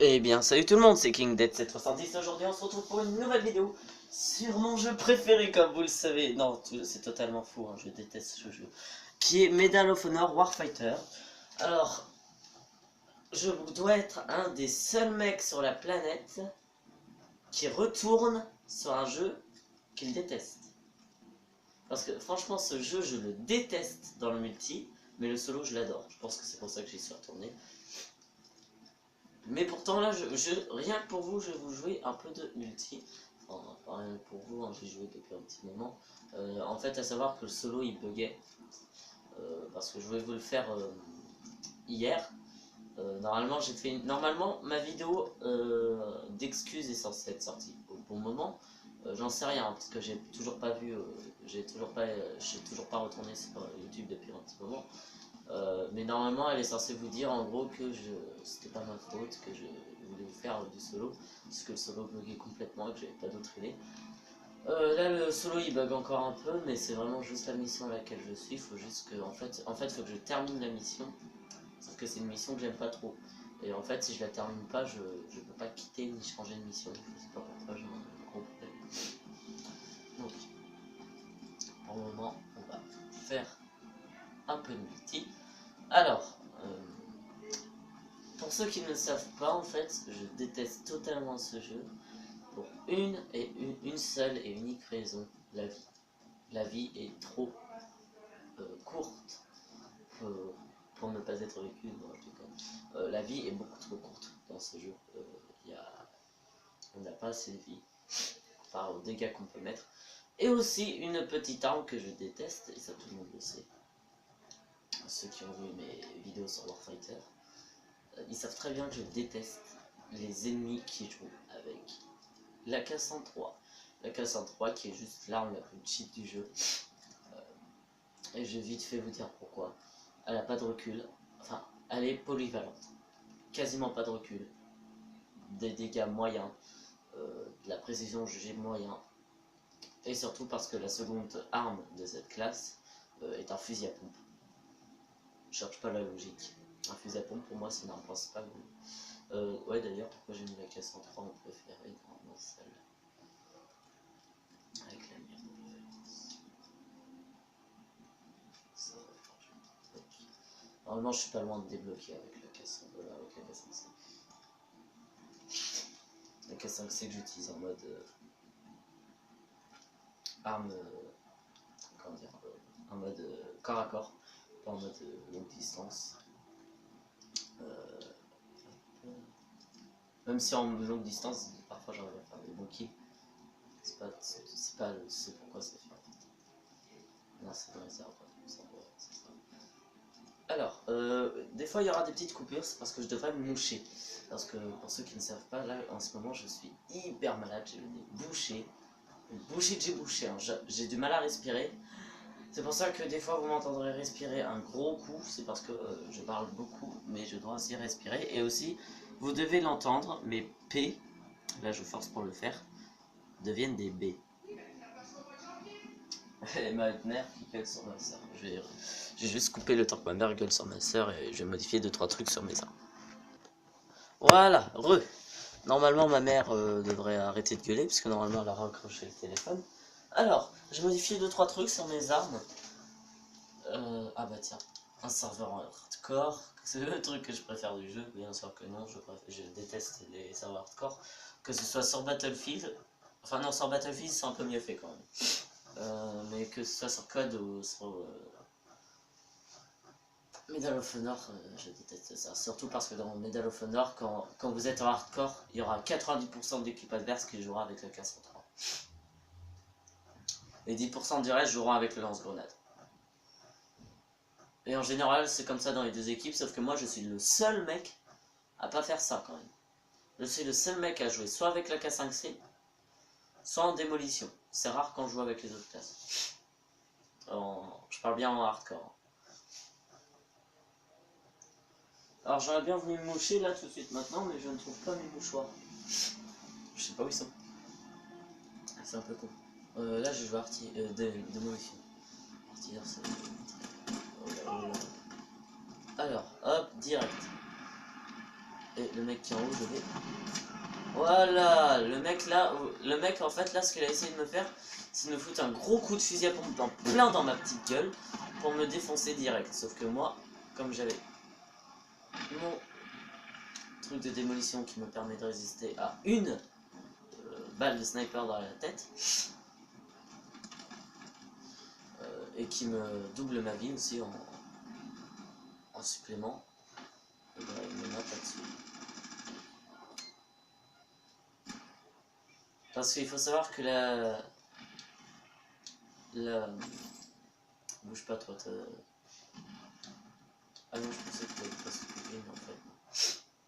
Eh bien, salut tout le monde, c'est KingDead770. Aujourd'hui, on se retrouve pour une nouvelle vidéo sur mon jeu préféré, comme vous le savez. Non, c'est totalement fou, hein, je déteste ce jeu. Qui est Medal of Honor Warfighter. Alors, je dois être un des seuls mecs sur la planète qui retourne sur un jeu qu'il déteste. Parce que franchement, ce jeu, je le déteste dans le multi, mais le solo, je l'adore. Je pense que c'est pour ça que j'y suis retourné. Mais pourtant là, rien que pour vous, je vais vous jouer un peu de multi. Enfin, pas rien que pour vous, hein, j'ai joué depuis un petit moment. En fait, à savoir que le solo il buguait. Parce que je voulais vous le faire hier. Normalement, ma vidéo d'excuses est censée être sortie au bon moment. J'en sais rien parce que j'ai toujours pas vu, je suis toujours pas retourné sur YouTube depuis un petit moment. Mais normalement, elle est censée vous dire en gros que c'était pas ma faute, que je voulais vous faire du solo, parce que le solo buguait complètement et que j'avais pas d'autre idée. Là, le solo il bug encore un peu, mais c'est vraiment juste la mission à laquelle je suis. Faut juste que, en fait, faut que je termine la mission, sauf que c'est une mission que j'aime pas trop. Et en fait, si je la termine pas, je peux pas quitter ni changer de mission. Je sais pas pourquoi, j'ai un gros problème. Donc, pour le moment, on va faire un peu de multi. Alors, pour ceux qui ne le savent pas, en fait, je déteste totalement ce jeu pour une seule et unique raison, la vie. La vie est trop courte pour ne pas être vécue. La vie est beaucoup trop courte dans ce jeu. On n'a pas assez de vie comparé aux dégâts qu'on peut mettre. Et aussi une petite arme que je déteste, et ça tout le monde le sait. Ceux qui ont vu mes vidéos sur Warfighter, ils savent très bien que je déteste les ennemis qui jouent avec la K103. La K103 qui est juste l'arme la plus cheat du jeu. Et je vais vite fait vous dire pourquoi. Elle a pas de recul. Enfin, elle est polyvalente. Quasiment pas de recul. Des dégâts moyens. De la précision jugée moyen. Et surtout parce que la seconde arme de cette classe est un fusil à pompe. Je cherche pas la logique. Un fusil à pompe pour moi c'est une arme principale. Ouais d'ailleurs pourquoi j'ai mis la K103 en préféré dans celle avec la mire de préférence. Ça va faire. Normalement je suis pas loin de débloquer avec la K100 avec la K5C. La K5C que j'utilise en mode arme, comment dire, en mode corps à corps, pas en mode longue distance. Même si en longue distance, parfois j'arrive à faire des bons kills. C'est pourquoi c'est fait en fait. Non, c'est dans les arbres, c'est ça. Alors, des fois il y aura des petites coupures, c'est parce que je devrais me moucher. Parce que pour ceux qui ne savent pas, là en ce moment je suis hyper malade, j'ai le nez bouché. Bouché de j'ai bouché, hein. J'ai du mal à respirer. C'est pour ça que des fois vous m'entendrez respirer un gros coup, c'est parce que je parle beaucoup, mais je dois aussi respirer. Et aussi, vous devez l'entendre, mes P, là je force pour le faire, deviennent des B. Et ma mère qui gueule sur ma soeur. J'ai juste coupé le temps que ma mère gueule sur ma soeur et je vais modifier 2-3 trucs sur mes armes. Voilà, Normalement ma mère devrait arrêter de gueuler, puisque normalement elle a raccroché le téléphone. Alors, j'ai modifié 2-3 trucs sur mes armes. Ah bah tiens, un serveur en hardcore, c'est le truc que je préfère du jeu, bien sûr que non, je déteste les serveurs hardcore, que ce soit sur Battlefield, enfin non, sur Battlefield c'est un peu mieux fait quand même, mais que ce soit sur COD ou sur Medal of Honor, je déteste ça, surtout parce que dans Medal of Honor, quand vous êtes en hardcore, il y aura 90% de l'équipe adverse qui jouera avec la K103. Les 10% du reste joueront avec le lance-grenade. Et en général, c'est comme ça dans les deux équipes, sauf que moi, je suis le seul mec à pas faire ça quand même. Je suis le seul mec à jouer soit avec la K5C, soit en démolition. C'est rare quand je joue avec les autres classes. Je parle bien en hardcore. Alors j'aurais bien voulu me moucher là tout de suite maintenant, mais je ne trouve pas mes mouchoirs. Je sais pas où ils sont. C'est un peu con. Là, je joue démolition. Artilleur, c'est... Alors, hop, direct. Et le mec qui est en haut, je vais... Voilà, le mec là, le mec en fait là, ce qu'il a essayé de me faire, c'est de me foutre un gros coup de fusil à pompe en plein dans ma petite gueule pour me défoncer direct. Sauf que moi, comme j'avais mon truc de démolition qui me permet de résister à une balle de sniper dans la tête, et qui me double ma vie aussi en supplément, et ben, il me mate là-dessus. Parce qu'il faut savoir que la... Bouge pas toi, ah non, je pensais que t'avais pas supprimé, en fait.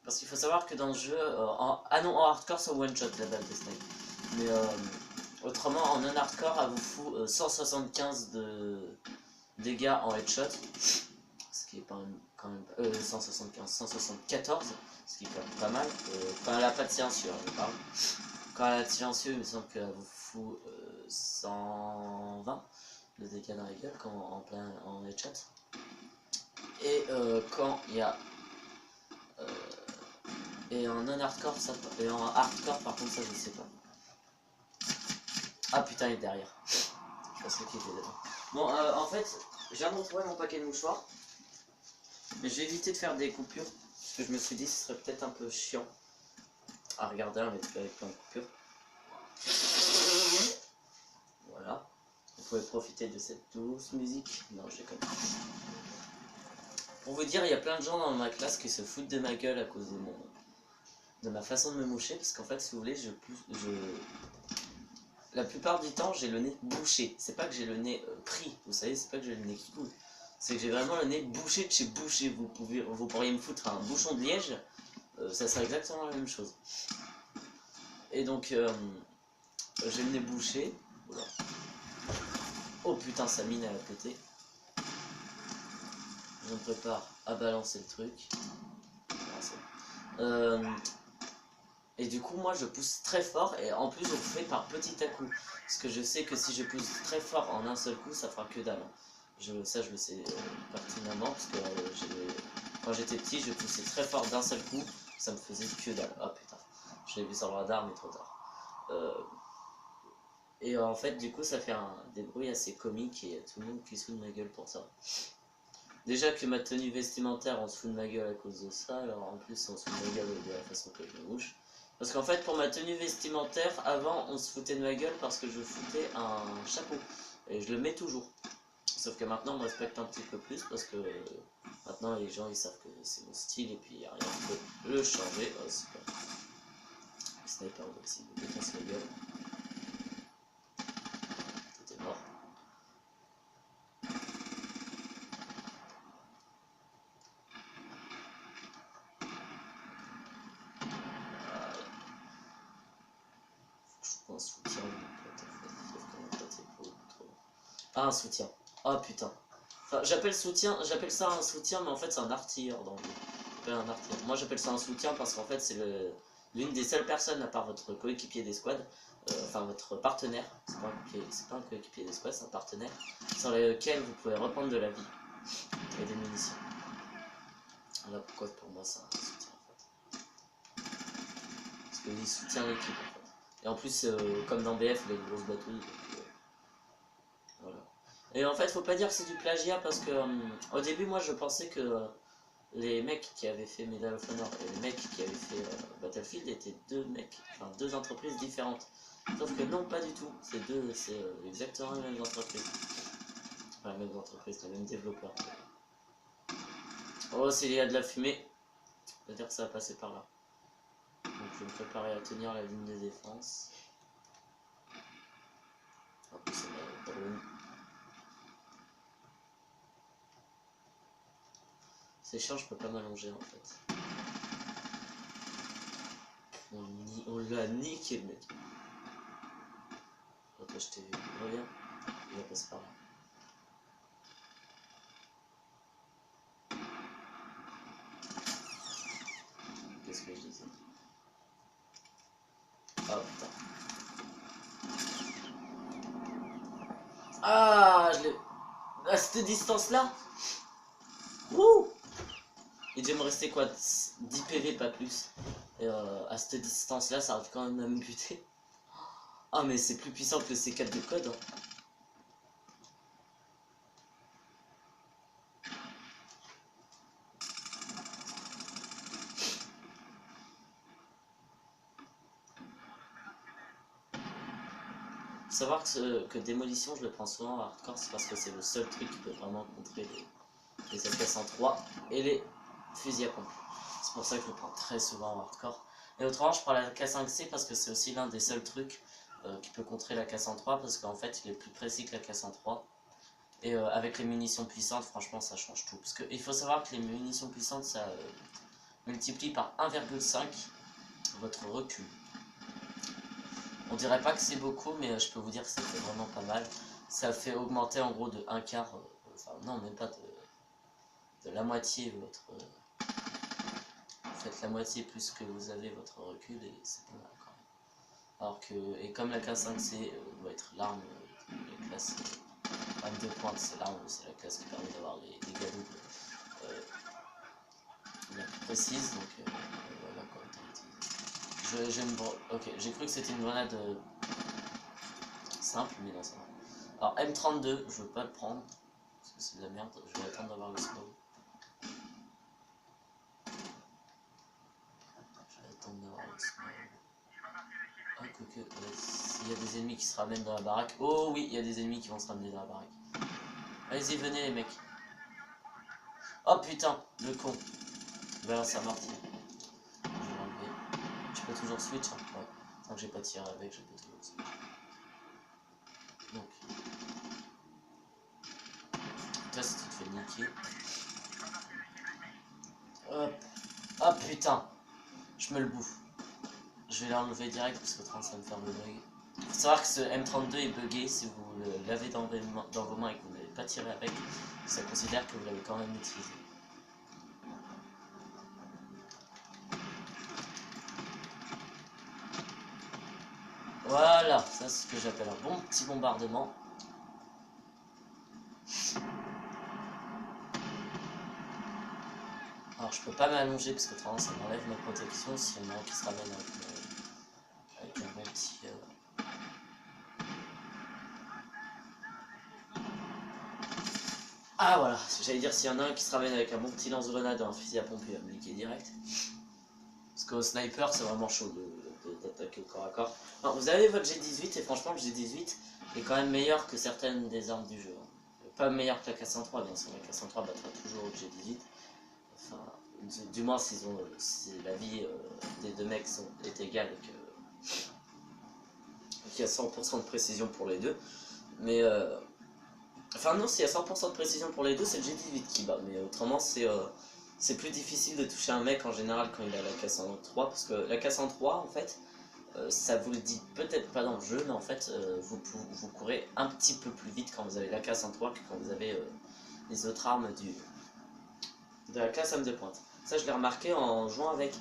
Parce qu'il faut savoir que dans le jeu, ah non, en hardcore ça one shot la balle de snipe. Mais autrement, en non-hardcore, elle vous fout 175 de dégâts en headshot. Ce qui est quand même 175, 174, ce qui est quand même pas mal. Quand elle a pas de silencieux, je parle. Quand elle a de silencieux, il me semble qu'elle vous fout 120 de dégâts dans la gueule en headshot. Et quand il y a et en non-hardcore, ça, et en hardcore, par contre, ça, je sais pas. Ah putain, il est derrière. Je pensais qu'il était devant. Bon, en fait, j'ai viens de retrouver mon paquet de mouchoirs. Mais j'ai évité de faire des coupures. Parce que je me suis dit que ce serait peut-être un peu chiant à regarder avec plein de coupures. Voilà. Vous pouvez profiter de cette douce musique. Non, j'ai comme. Pour vous dire, il y a plein de gens dans ma classe qui se foutent de ma gueule à cause de ma façon de me moucher, parce qu'en fait, si vous voulez, la plupart du temps, j'ai le nez bouché. C'est pas que j'ai le nez pris, vous savez, c'est pas que j'ai le nez qui coule. C'est que j'ai vraiment le nez bouché de chez bouché. Vous pourriez me foutre un bouchon de liège, ça serait exactement la même chose. Et donc, j'ai le nez bouché. Voilà. Oh putain, sa mine elle a pété. Je me prépare à balancer le truc. Et du coup, moi, je pousse très fort et en plus, je le fais par petit à coup. Parce que je sais que si je pousse très fort en un seul coup, ça fera que dalle. Ça, je le sais pertinemment parce que quand j'étais petit, je poussais très fort d'un seul coup, ça me faisait que dalle. Ah putain, je l'ai vu sur le radar, mais trop tard. Et en fait, du coup, ça fait des bruits assez comiques et il y a tout le monde qui se fout de ma gueule pour ça. Déjà que ma tenue vestimentaire, on se fout de ma gueule à cause de ça, alors en plus, on se fout de ma gueule de la façon que je me mouche. Parce qu'en fait, pour ma tenue vestimentaire, avant, on se foutait de ma gueule parce que je foutais un chapeau. Et je le mets toujours. Sauf que maintenant, on me respecte un petit peu plus parce que maintenant, les gens, ils savent que c'est mon style et puis il n'y a rien qui peut le changer. Oh, super. Le sniper aussi, il me défonce la gueule. T'es mort. Un soutien, ah, un soutien. Oh putain. Enfin, j'appelle ça un soutien, mais en fait c'est un artilleur dans le jeu. Un artilleur. Moi j'appelle ça un soutien parce qu'en fait c'est l'une des seules personnes, à part votre coéquipier d'escouade, enfin votre partenaire, c'est pas un coéquipier d'escouade, c'est un partenaire, sur lequel vous pouvez reprendre de la vie et des munitions. Voilà pourquoi pour moi c'est un soutien en fait. Parce qu'il soutient l'équipe en fait. Et en plus, comme dans BF, il a une grosse batterie. Voilà. Et en fait, faut pas dire que c'est du plagiat parce que au début, moi je pensais que les mecs qui avaient fait Medal of Honor et les mecs qui avaient fait Battlefield étaient deux entreprises différentes. Sauf que non, pas du tout. C'est exactement les mêmes entreprises. Enfin, les mêmes entreprises, les mêmes développeurs. Oh, s'il y a de la fumée, c'est-à-dire que ça va passer par là. Donc je vais me préparer à tenir la ligne de défense. En plus, c'est ma drone. C'est chiant, je peux pas m'allonger en fait. On l'a niqué le mec. Attends, je t'ai vu. Reviens. Il va passer par là. Qu'est-ce que je disais? Ah putain. Ah, je l'ai. À cette distance là. Wouh. Il devait me rester quoi, 10 PV, pas plus. Et à cette distance-là, ça arrive quand même à me buter. Ah, mais c'est plus puissant que le C4 de code. Hein. Savoir que démolition, je le prends souvent en hardcore, c'est parce que c'est le seul truc qui peut vraiment contrer les AK-103 et les fusils à pompe. C'est pour ça que je le prends très souvent en hardcore. Et autrement, je prends la K5C parce que c'est aussi l'un des seuls trucs qui peut contrer la K103 parce qu'en fait, il est plus précis que la K103. Et avec les munitions puissantes, franchement, ça change tout. Parce qu'il faut savoir que les munitions puissantes, ça multiplie par 1,5 votre recul. On dirait pas que c'est beaucoup, mais je peux vous dire que ça fait vraiment pas mal. Ça fait augmenter en gros de un quart, enfin non, même pas de la moitié votre... vous faites la moitié plus que vous avez votre recul et c'est pas mal quand même. Alors que, et comme la K5C doit être l'arme, la classe arme de pointe, c'est l'arme, c'est la classe qui permet d'avoir les dégâts doubles la plus précise, donc voilà quoi. Ok, j'ai cru que c'était une grenade simple, mais non, ça va. Alors M32, je veux pas le prendre, parce que c'est de la merde, je vais attendre d'avoir le snow. Je vais attendre d'avoir le snow. Ah, quoique, s'il y a des ennemis qui se ramènent dans la baraque. Oh oui, il y a des ennemis qui vont se ramener dans la baraque. Allez-y, venez les mecs. Oh putain, le con. Voilà, c'est amorti. Je vais l'enlever. Je peux toujours switch, hein. Ouais. Tant que j'ai pas tiré avec, je peux toujours switch. Donc. Toi, si tu te fais niquer. Hop. Oh putain. Je me le bouffe. Je vais l'enlever direct parce que ça va me faire le bug. Il faut savoir que ce M32 est bugué si vous l'avez dans vos mains et que vous n'avez pas tiré avec. Ça considère que vous l'avez quand même utilisé. Voilà, ça c'est ce que j'appelle un bon petit bombardement. Alors je peux pas m'allonger parce que autrement ça m'enlève ma protection si on a un qui se ramène avec un bon petit... Ah voilà, j'allais dire s'il y en a un qui se ramène avec un bon petit lance-grenade et un fusil à pompe, il va me niquer direct. Parce qu'au sniper c'est vraiment chaud d'attaquer au corps à corps. Non, vous avez votre G18 et franchement le G18 est quand même meilleur que certaines des armes du jeu. Pas meilleur que la K103 bien sûr, la K103 battra toujours au G18. Enfin, du moins si la vie des deux mecs est égale et qu'il y a 100% de précision pour les deux. Mais enfin non, s'il y a 100% de précision pour les deux, c'est le G18 qui bat. Mais autrement, c'est plus difficile de toucher un mec en général quand il a la K103. Parce que la K103, en fait, ça vous le dit peut-être pas dans le jeu, mais en fait, vous courez un petit peu plus vite quand vous avez la K103 que quand vous avez les autres armes de la classe arme de pointe. Ça, je l'ai remarqué en jouant avec.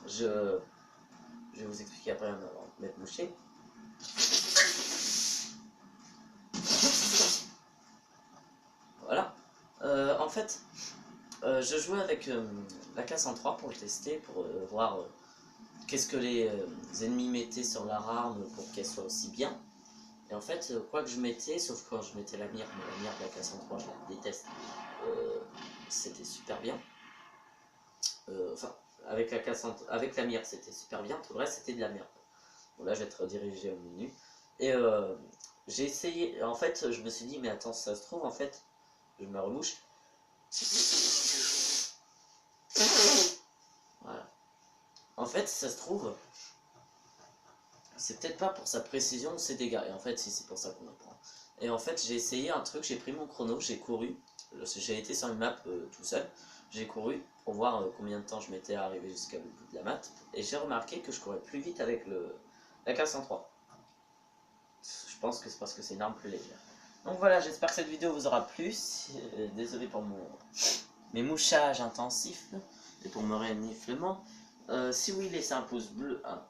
Je vais vous expliquer après avant de m'être mouché. Voilà. En fait, je jouais avec la K103 pour le tester, pour voir qu'est-ce que les ennemis mettaient sur leur arme pour qu'elle soit aussi bien. Et en fait, quoi que je mettais, sauf quand je mettais la mire, mais la mire de la K103, je la déteste, c'était super bien. Enfin, avec la mire, c'était super bien, tout le reste, c'était de la merde. Bon, là, je vais être redirigé au menu. Et j'ai essayé, en fait, je me suis dit, mais attends, ça se trouve, en fait, je me remouche. Voilà. En fait, ça se trouve, c'est peut-être pas pour sa précision ou ses dégâts. Et en fait, si, c'est pour ça qu'on apprend. Et en fait, j'ai essayé un truc, j'ai pris mon chrono, j'ai couru. J'ai été sur une map tout seul. J'ai couru pour voir combien de temps je m'étais arrivé jusqu'à le bout de la map. Et j'ai remarqué que je courais plus vite avec la K103. Je pense que c'est parce que c'est une arme plus légère. Donc voilà, j'espère que cette vidéo vous aura plu. Désolé pour mes mouchages intensifs et pour mon reniflement. Si oui, laissez un pouce bleu. Alors,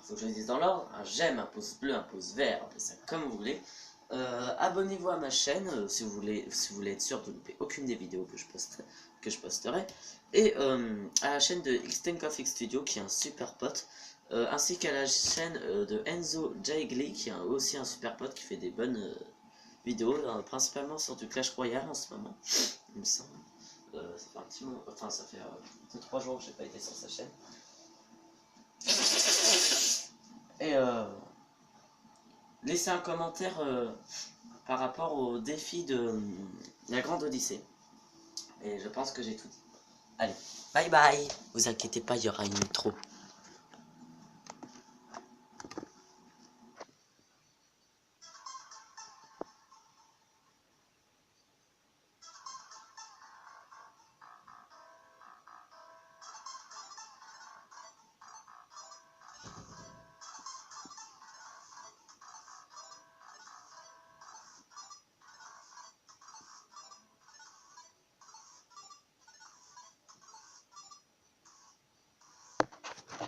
faut que je le dise dans l'ordre. Un j'aime, un pouce bleu, un pouce vert. Appelez ça comme vous voulez. Abonnez-vous à ma chaîne si vous voulez être sûr de ne louper aucune des vidéos que je posterai. Et à la chaîne de Xtenkoff X Studio qui est un super pote. Ainsi qu'à la chaîne de Enzo Jaegli qui est aussi un super pote qui fait des bonnes vidéos, principalement sur du Clash Royale en ce moment, il me semble. Ça fait un petit moment, enfin ça fait 2-3 jours que j'ai pas été sur sa chaîne. Et laissez un commentaire par rapport au défi de la Grande Odyssée. Et je pense que j'ai tout dit. Allez, bye bye. Vous inquiétez pas, il y aura une intro.